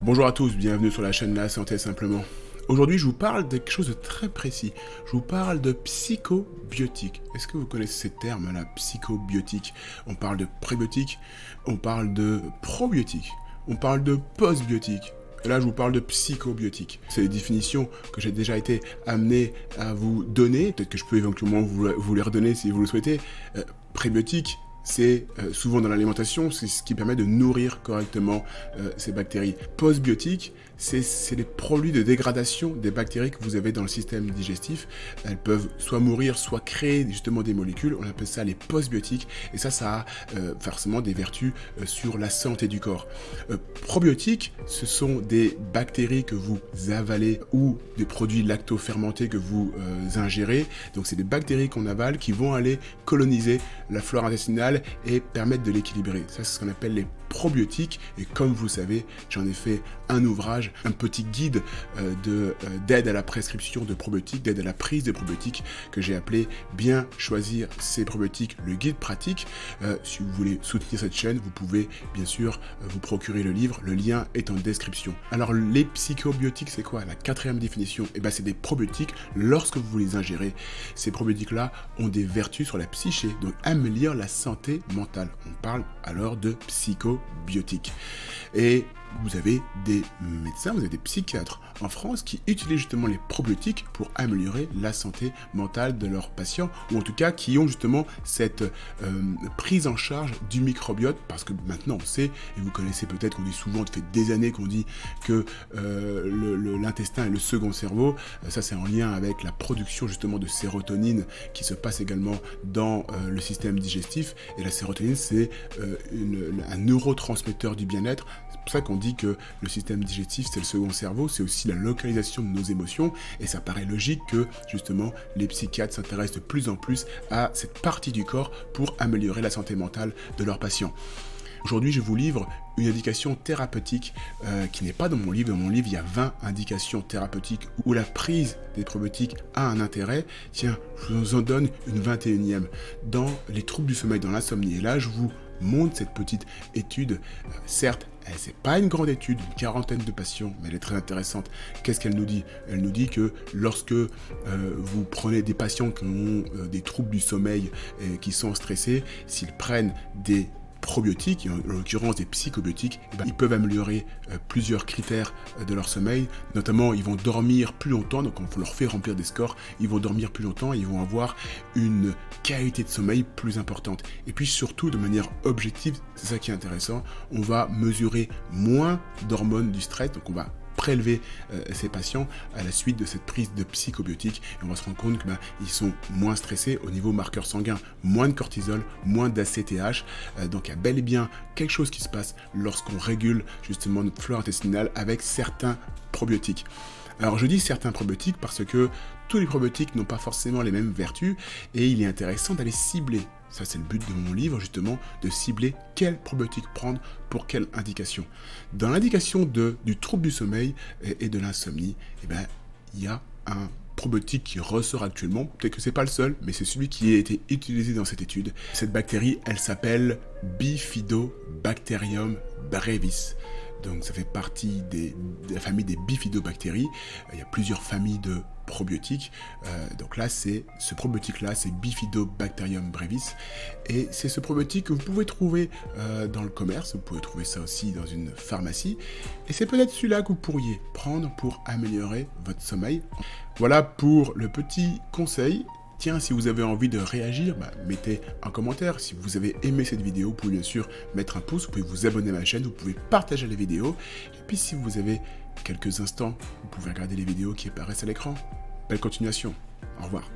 Bonjour à tous, bienvenue sur la chaîne La Santé Simplement. Aujourd'hui, je vous parle de quelque chose de très précis. Je vous parle de psychobiotiques. Est-ce que vous connaissez ces termes-là, psychobiotiques? On parle de prébiotiques, on parle de probiotiques, on parle de postbiotiques. Et là, je vous parle de psychobiotiques. C'est des définitions que j'ai déjà été amené à vous donner. Peut-être que je peux éventuellement vous les redonner si vous le souhaitez. Prébiotiques, c'est souvent dans l'alimentation, c'est ce qui permet de nourrir correctement ces bactéries. Postbiotiques, c'est les produits de dégradation des bactéries que vous avez dans le système digestif. Elles peuvent soit mourir, soit créer justement des molécules. On appelle ça les postbiotiques. Et ça a forcément des vertus sur la santé du corps. Probiotiques, ce sont des bactéries que vous avalez ou des produits lacto-fermentés que vous ingérez. Donc c'est des bactéries qu'on avale qui vont aller coloniser la flore intestinale et permettre de l'équilibrer. Ça, c'est ce qu'on appelle les probiotiques. Et comme vous le savez, j'en ai fait un ouvrage, un petit guide d'aide à la prescription de probiotiques, d'aide à la prise de probiotiques que j'ai appelé Bien choisir ses probiotiques, le guide pratique. Si vous voulez soutenir cette chaîne, vous pouvez bien sûr vous procurer le livre. Le lien est en description. Alors les psychobiotiques, c'est quoi? La quatrième définition, c'est des probiotiques lorsque vous les ingérez. Ces probiotiques-là ont des vertus sur la psyché, donc améliorent la santé mentale. On parle alors de psychobiotiques. Et vous avez des médecins, vous avez des psychiatres en France qui utilisent justement les probiotiques pour améliorer la santé mentale de leurs patients, ou en tout cas qui ont justement cette prise en charge du microbiote, parce que maintenant on sait, et vous connaissez peut-être, qu'on dit souvent, ça fait des années qu'on dit que l'intestin est le second cerveau. Ça c'est en lien avec la production justement de sérotonine qui se passe également dans le système digestif, et la sérotonine c'est un neurotransmetteur du bien-être. C'est pour ça qu'on dit que le système digestif c'est le second cerveau, c'est aussi la localisation de nos émotions, et ça paraît logique que justement les psychiatres s'intéressent de plus en plus à cette partie du corps pour améliorer la santé mentale de leurs patients. Aujourd'hui, je vous livre une indication thérapeutique qui n'est pas dans mon livre. Dans mon livre, il y a 20 indications thérapeutiques où la prise des probiotiques a un intérêt. Tiens, je vous en donne une 21e. Dans les troubles du sommeil, dans l'insomnie. Et là, je vous montre cette petite étude. Certes, c'est pas une grande étude, une quarantaine de patients, mais elle est très intéressante. Qu'est-ce qu'elle nous dit? Elle nous dit que lorsque vous prenez des patients qui ont des troubles du sommeil et qui sont stressés, s'ils prennent des probiotiques, en l'occurrence des psychobiotiques, ils peuvent améliorer plusieurs critères de leur sommeil. Notamment, ils vont dormir plus longtemps, donc on leur fait remplir des scores, ils vont dormir plus longtemps, ils vont avoir une qualité de sommeil plus importante. Et puis surtout, de manière objective, c'est ça qui est intéressant, on va mesurer moins d'hormones du stress, donc on va prélever ces patients à la suite de cette prise de psychobiotiques, et on va se rendre compte qu'ils sont moins stressés au niveau marqueur sanguin, moins de cortisol, moins d'ACTH, donc il y a bel et bien quelque chose qui se passe lorsqu'on régule justement notre flore intestinale avec certains probiotiques. Alors je dis certains probiotiques parce que tous les probiotiques n'ont pas forcément les mêmes vertus, et il est intéressant d'aller cibler. Ça, c'est le but de mon livre, justement, de cibler quel probiotique prendre pour quelle indication. Dans l'indication du trouble du sommeil et de l'insomnie, il y a un probiotique qui ressort actuellement. Peut-être que c'est pas le seul, mais c'est celui qui a été utilisé dans cette étude. Cette bactérie, elle s'appelle Bifidobacterium brevis. Donc ça fait partie de la famille des bifidobactéries. Il y a plusieurs familles de probiotiques. Donc là, ce probiotique-là, c'est Bifidobacterium brevis. Et c'est ce probiotique que vous pouvez trouver dans le commerce. Vous pouvez trouver ça aussi dans une pharmacie. Et c'est peut-être celui-là que vous pourriez prendre pour améliorer votre sommeil. Voilà pour le petit conseil. Tiens, si vous avez envie de réagir, mettez un commentaire. Si vous avez aimé cette vidéo, vous pouvez bien sûr mettre un pouce, vous pouvez vous abonner à ma chaîne, vous pouvez partager la vidéo. Et puis si vous avez quelques instants, vous pouvez regarder les vidéos qui apparaissent à l'écran. Belle continuation. Au revoir.